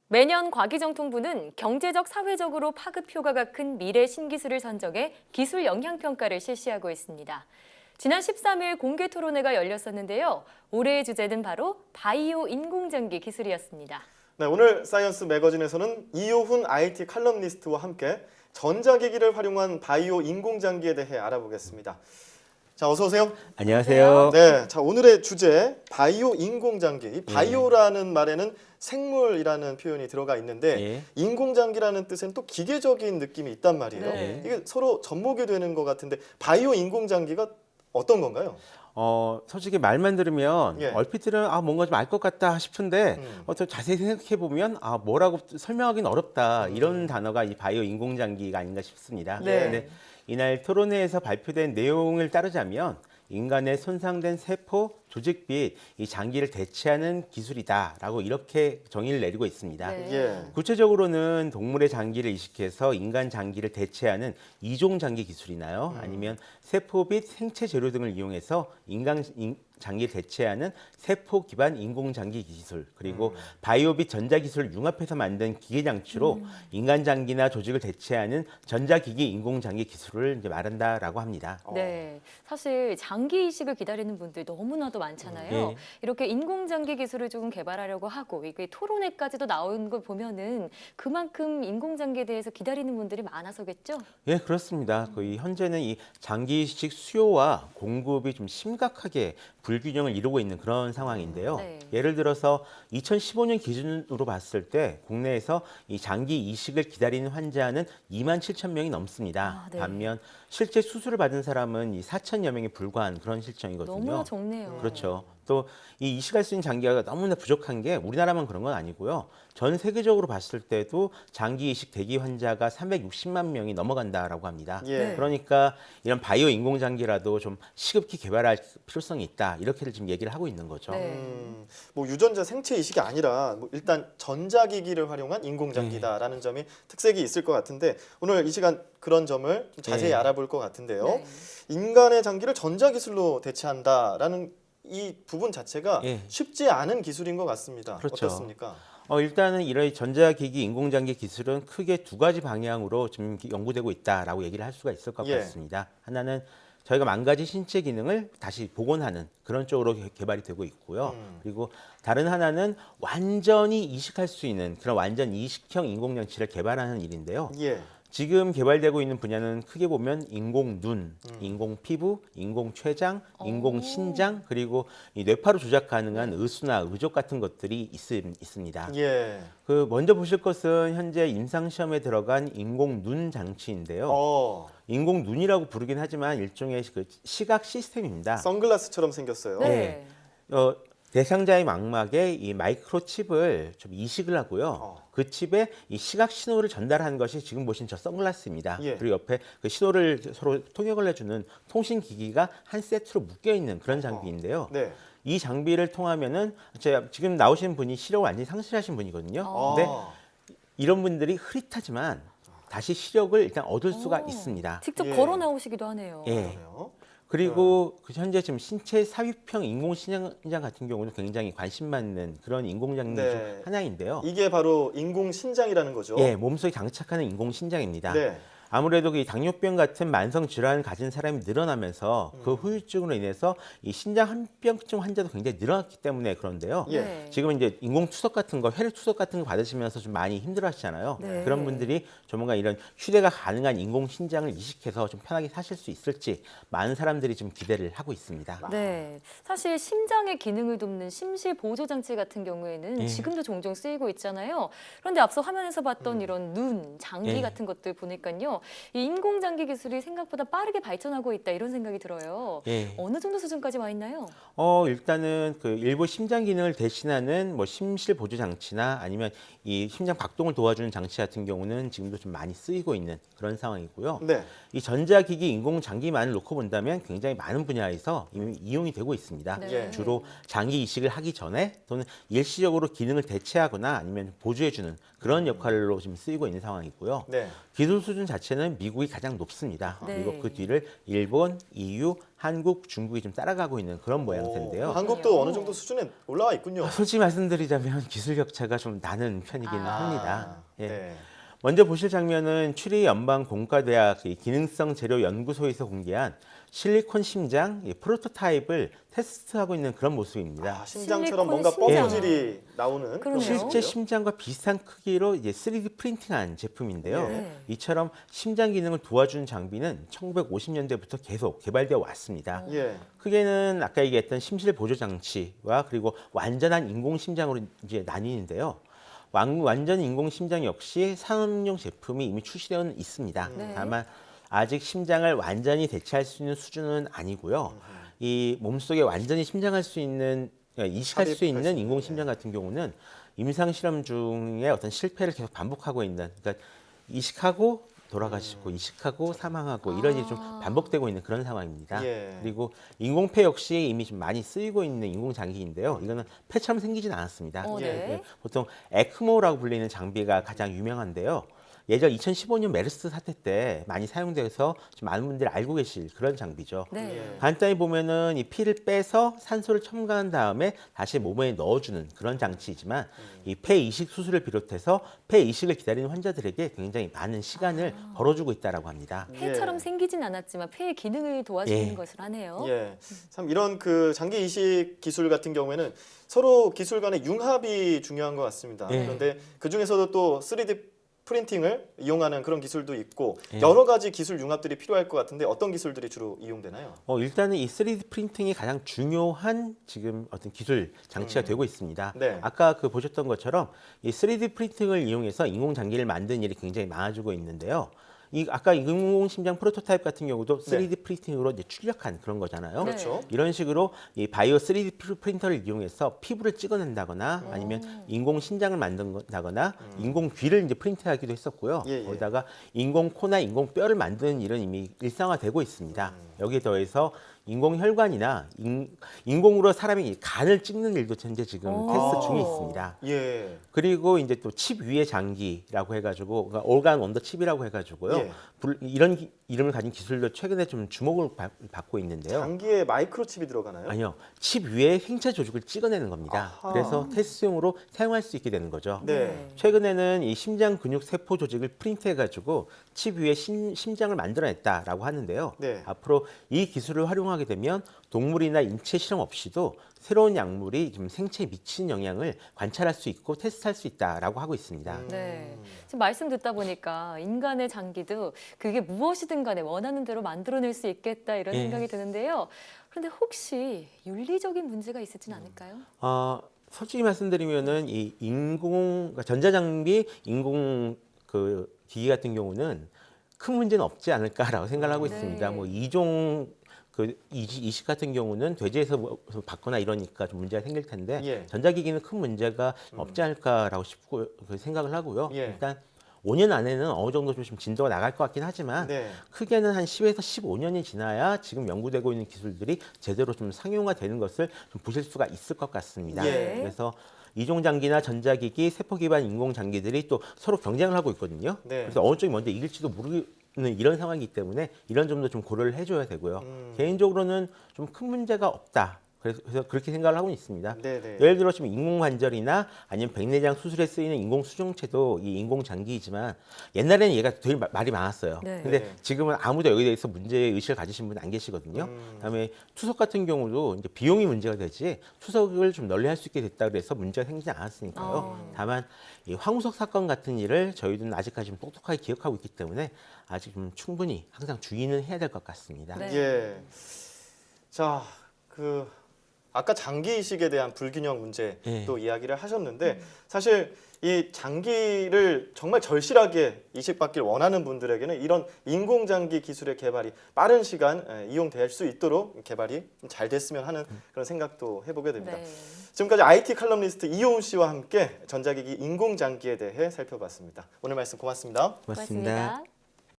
매년 과기정통부는 경제적, 사회적으로 파급 효과가 큰 미래 신기술을 선정해 기술 영향평가를 실시하고 있습니다. 지난 13일 공개 토론회가 열렸었는데요. 올해의 주제는 바로 바이오 인공장기 기술이었습니다. 네, 오늘 사이언스 매거진에서는 이효훈 IT 칼럼니스트와 함께 전자기기를 활용한 바이오 인공장기에 대해 알아보겠습니다. 자, 어서 오세요. 안녕하세요. 네, 자 오늘의 주제 바이오 인공장기. 이 바이오라는 말에는 생물이라는 표현이 들어가 있는데 예. 인공장기라는 뜻은 또 기계적인 느낌이 있단 말이에요. 네. 이게 서로 접목이 되는 것 같은데 바이오 인공장기가 어떤 건가요? 솔직히 말만 들으면 예. 얼핏 들으면 뭔가 좀 알 것 같다 싶은데 좀 자세히 생각해 보면 뭐라고 설명하기는 어렵다 이런 단어가 이 바이오 인공장기가 아닌가 싶습니다. 네. 근데 이날 토론회에서 발표된 내용을 따르자면 인간의 손상된 세포, 조직 및 이 장기를 대체하는 기술이다라고 이렇게 정의를 내리고 있습니다. 네. 예. 구체적으로는 동물의 장기를 이식해서 인간 장기를 대체하는 이종 장기 기술이나요? 아니면 세포 및 생체 재료 등을 이용해서 인간 장기를 대체하는 세포 기반 인공 장기 기술, 그리고 바이오 및 전자 기술을 융합해서 만든 기계 장치로 인간 장기나 조직을 대체하는 전자기기 인공 장기 기술을 이제 말한다라고 합니다. 네, 사실 장기 이식을 기다리는 분들 너무나도 많잖아요. 예. 이렇게 인공장기 기술을 조금 개발하려고 하고 이게 토론회까지도 나온 걸 보면은 그만큼 인공장기에 대해서 기다리는 분들이 많아서겠죠? 예, 그렇습니다. 거의 현재는 이 장기 이식 수요와 공급이 좀 심각하게 불균형을 이루고 있는 그런 상황인데요. 네. 예를 들어서 2015년 기준으로 봤을 때 국내에서 이 장기 이식을 기다리는 환자는 2만 7천 명이 넘습니다. 아, 네. 반면 실제 수술을 받은 사람은 이 4천여 명에 불과한 그런 실정이거든요. 너무나 적네요. 그렇죠. 또 이 이식할 수 있는 장기가 너무나 부족한 게 우리나라만 그런 건 아니고요. 전 세계적으로 봤을 때도 장기 이식 대기 환자가 360만 명이 넘어간다라고 합니다. 예. 네. 그러니까 이런 바이오 인공장기라도 좀 시급히 개발할 필요성이 있다. 이렇게 지금 얘기를 하고 있는 거죠. 네. 뭐 유전자 생체 이식이 아니라 뭐 일단 전자기기를 활용한 인공장기다라는 점이 특색이 있을 것 같은데 오늘 이 시간 그런 점을 좀 자세히 네. 알아볼 것 같은데요. 네. 인간의 장기를 전자기술로 대체한다라는 이 부분 자체가 예. 쉽지 않은 기술인 것 같습니다. 그렇죠. 어떻습니까? 일단은 이런 전자기기 인공장기 기술은 크게 두 가지 방향으로 지금 연구되고 있다라고 얘기를 할 수가 있을 것 예. 같습니다. 하나는 저희가 망가진 신체 기능을 다시 복원하는 그런 쪽으로 개발이 되고 있고요. 그리고 다른 하나는 완전히 이식할 수 있는 그런 완전 이식형 인공장치를 개발하는 일인데요. 예. 지금 개발되고 있는 분야는 크게 보면 인공 눈, 인공 피부, 인공 췌장, 인공 신장, 그리고 이 뇌파로 조작 가능한 의수나 의족 같은 것들이 있습니다. 예. 먼저 보실 것은 현재 임상 시험에 들어간 인공 눈 장치인데요. 인공 눈이라고 부르긴 하지만 일종의 그 시각 시스템입니다. 선글라스처럼 생겼어요. 네. 대상자의 망막에 이 마이크로칩을 좀 이식을 하고요. 그 칩에 이 시각 신호를 전달하는 것이 지금 보신 저 선글라스입니다. 예. 그리고 옆에 그 신호를 서로 통역을 해주는 통신 기기가 한 세트로 묶여 있는 그런 장비인데요. 네. 이 장비를 통하면은 제가 지금 나오신 분이 시력을 완전히 상실하신 분이거든요. 근데 이런 분들이 흐릿하지만 다시 시력을 일단 얻을 수가 있습니다. 직접 예. 걸어 나오시기도 하네요. 예. 그래요? 그리고 현재 지금 신체 삽입형 인공신장 같은 경우는 굉장히 관심 받는 그런 인공장기 네. 중 하나인데요. 이게 바로 인공신장이라는 거죠. 예, 몸속에 장착하는 인공신장입니다. 네. 아무래도 이 당뇨병 같은 만성 질환을 가진 사람이 늘어나면서 그 후유증으로 인해서 이 신장 합병증 환자도 굉장히 늘어났기 때문에 그런데요. 예. 네. 지금 이제 인공투석 같은 거, 혈액투석 같은 거 받으시면서 좀 많이 힘들어하시잖아요. 네. 그런 분들이 조만간 이런 휴대가 가능한 인공신장을 이식해서 좀 편하게 사실 수 있을지 많은 사람들이 좀 기대를 하고 있습니다. 네, 사실 심장의 기능을 돕는 심실 보조 장치 같은 경우에는 예. 지금도 종종 쓰이고 있잖아요. 그런데 앞서 화면에서 봤던 이런 눈, 장기 예. 같은 것들 보니까요, 이 인공장기 기술이 생각보다 빠르게 발전하고 있다 이런 생각이 들어요. 예. 어느 정도 수준까지 와 있나요? 일단은 그 일부 심장 기능을 대신하는 뭐 심실 보조 장치나 아니면 이 심장 박동을 도와주는 장치 같은 경우는 지금도 좀 많이 쓰이고 있는 그런 상황이고요. 네. 이 전자기기 인공장기만을 놓고 본다면 굉장히 많은 분야에서 이미 이용이 되고 있습니다. 네. 예. 주로 장기 이식을 하기 전에 또는 일시적으로 기능을 대체하거나 아니면 보조해주는 그런 역할로 지금 쓰이고 있는 상황이고요. 네. 기술 수준 자체는 자체는 미국이 가장 높습니다. 네. 그리고 그 뒤를 일본, EU, 한국, 중국이 좀 따라가고 있는 그런 모양새인데요. 한국도 어느 정도 수준에 올라와 있군요. 솔직히 말씀드리자면 기술 격차가 좀 나는 편이기는 합니다. 예. 네. 먼저 보실 장면은 추리 연방 공과대학 기능성 재료 연구소에서 공개한 실리콘 심장 프로토타입을 테스트하고 있는 그런 모습입니다. 심장처럼 실리콘 뭔가 심장. 뻥질이 나오는 그런 그러네요. 실제 심장과 비슷한 크기로 이제 3D 프린팅한 제품인데요. 네. 이처럼 심장 기능을 도와주는 장비는 1950년대부터 계속 개발되어 왔습니다. 예. 크게는 아까 얘기했던 심실 보조 장치와 그리고 완전한 인공 심장으로 이제 나뉘는데요. 완전 인공 심장 역시 산업용 제품이 이미 출시되어 있습니다. 네. 다만 아직 심장을 완전히 대체할 수 있는 수준은 아니고요. 이 몸속에 완전히 심장할 수 있는 이식할 수 삽입할 있는 수 인공 있는, 심장 같은 경우는 임상 실험 중에 어떤 실패를 계속 반복하고 있는, 그러니까 이식하고 돌아가시고 이식하고 사망하고 이런 일이 좀 반복되고 있는 그런 상황입니다. 예. 그리고 인공폐 역시 이미 좀 많이 쓰이고 있는 인공 장기인데요. 이거는 폐처럼 생기진 않았습니다. 네. 예, 보통 에크모라고 불리는 장비가 가장 유명한데요. 예전 2015년 메르스 사태 때 많이 사용돼서 좀 많은 분들이 알고 계실 그런 장비죠. 네. 예. 간단히 보면은 이 피를 빼서 산소를 첨가한 다음에 다시 몸에 넣어주는 그런 장치이지만 이 폐 이식 수술을 비롯해서 폐 이식을 기다리는 환자들에게 굉장히 많은 시간을 벌어주고 있다라고 합니다. 폐처럼 예. 생기진 않았지만 폐의 기능을 도와주는 예. 것을 하네요. 예. 참 이런 그 장기 이식 기술 같은 경우에는 서로 기술 간의 융합이 중요한 것 같습니다. 예. 그런데 그 중에서도 또 3D 프린팅을 이용하는 그런 기술도 있고 예. 여러 가지 기술 융합들이 필요할 것 같은데 어떤 기술들이 주로 이용되나요? 일단은 이 3D 프린팅이 가장 중요한 지금 어떤 기술 장치가 되고 있습니다. 네. 아까 그 보셨던 것처럼 이 3D 프린팅을 이용해서 인공 장기를 만드는 일이 굉장히 많아지고 있는데요. 아까 인공 심장 프로토타입 같은 경우도 3D 프린팅으로 이제 출력한 그런 거잖아요. 그렇죠. 이런 식으로 이 바이오 3D 프린터를 이용해서 피부를 찍어낸다거나 아니면 인공 신장을 만든다거나 인공 귀를 이제 프린트하기도 했었고요. 예, 예. 거기다가 인공 코나 인공 뼈를 만드는 일은 이미 일상화되고 있습니다. 여기에 더해서 인공 혈관이나 인공으로 사람이 간을 찍는 일도 현재 지금 테스트 중에 있습니다. 예. 그리고 이제 또 칩 위의 장기라고 해가지고, 그러니까 organ on the chip이라고 해가지고요. 예. 이런 이름을 가진 기술도 최근에 좀 주목을 받고 있는데요. 장기에 마이크로칩이 들어가나요? 아니요, 칩 위에 생체 조직을 찍어내는 겁니다. 아하. 그래서 테스트용으로 사용할 수 있게 되는 거죠. 네. 최근에는 이 심장 근육 세포 조직을 프린트해가지고 칩 위에 심장을 만들어냈다라고 하는데요. 네. 앞으로 이 기술을 활용하게 되면 동물이나 인체 실험 없이도 새로운 약물이 좀 생체에 미치는 영향을 관찰할 수 있고 테스트할 수 있다라고 하고 있습니다. 네. 지금 말씀 듣다 보니까 인간의 장기도 그게 무엇이든 간에 원하는 대로 만들어낼 수 있겠다 이런 예. 생각이 드는데요. 그런데 혹시 윤리적인 문제가 있을진 않을까요? 솔직히 말씀드리면은 이 그러니까 전자장비 인공 그 기기 같은 경우는 큰 문제는 없지 않을까라고 생각을 하고 네. 있습니다. 뭐 이종 그 이식 같은 경우는 돼지에서 받거나 이러니까 좀 문제가 생길 텐데 예. 전자기기는 큰 문제가 없지 않을까라고 싶고 그 생각을 하고요. 예. 일단 5년 안에는 어느 정도 좀 진도가 나갈 것 같긴 하지만 네. 크게는 한 10에서 15년이 지나야 지금 연구되고 있는 기술들이 제대로 좀 상용화되는 것을 좀 보실 수가 있을 것 같습니다. 예. 그래서 이종 장기나 전자기기, 세포 기반 인공 장기들이 또 서로 경쟁을 하고 있거든요. 네. 그래서 어느 쪽이 먼저 이길지도 모르는 이런 상황이기 때문에 이런 점도 좀 고려를 해줘야 되고요. 개인적으로는 좀 큰 문제가 없다. 그래서 그렇게 생각을 하고 있습니다. 네네. 예를 들어 지금 인공관절이나 아니면 백내장 수술에 쓰이는 인공 수정체도 이 인공 장기이지만 옛날에는 얘가 되게 말이 많았어요. 네. 근데 네. 지금은 아무도 여기에 대해서 문제 의식을 가지신 분 안 계시거든요. 그다음에 투석 같은 경우도 이제 비용이 문제가 되지 투석을 좀 널리 할 수 있게 됐다 그래서 문제가 생기지 않았으니까요. 다만 이 황우석 사건 같은 일을 저희들은 아직까지 좀 똑똑하게 기억하고 있기 때문에 아직 좀 충분히 항상 주의는 해야 될 것 같습니다. 네. 예. 자, 아까 장기 이식에 대한 불균형 문제 예. 또 이야기를 하셨는데 사실 이 장기를 정말 절실하게 이식받길 원하는 분들에게는 이런 인공장기 기술의 개발이 빠른 시간 이용될 수 있도록 개발이 잘 됐으면 하는 그런 생각도 해보게 됩니다. 네. 지금까지 IT 칼럼니스트 이효훈 씨와 함께 전자기기 인공장기에 대해 살펴봤습니다. 오늘 말씀 고맙습니다. 고맙습니다. 고맙습니다.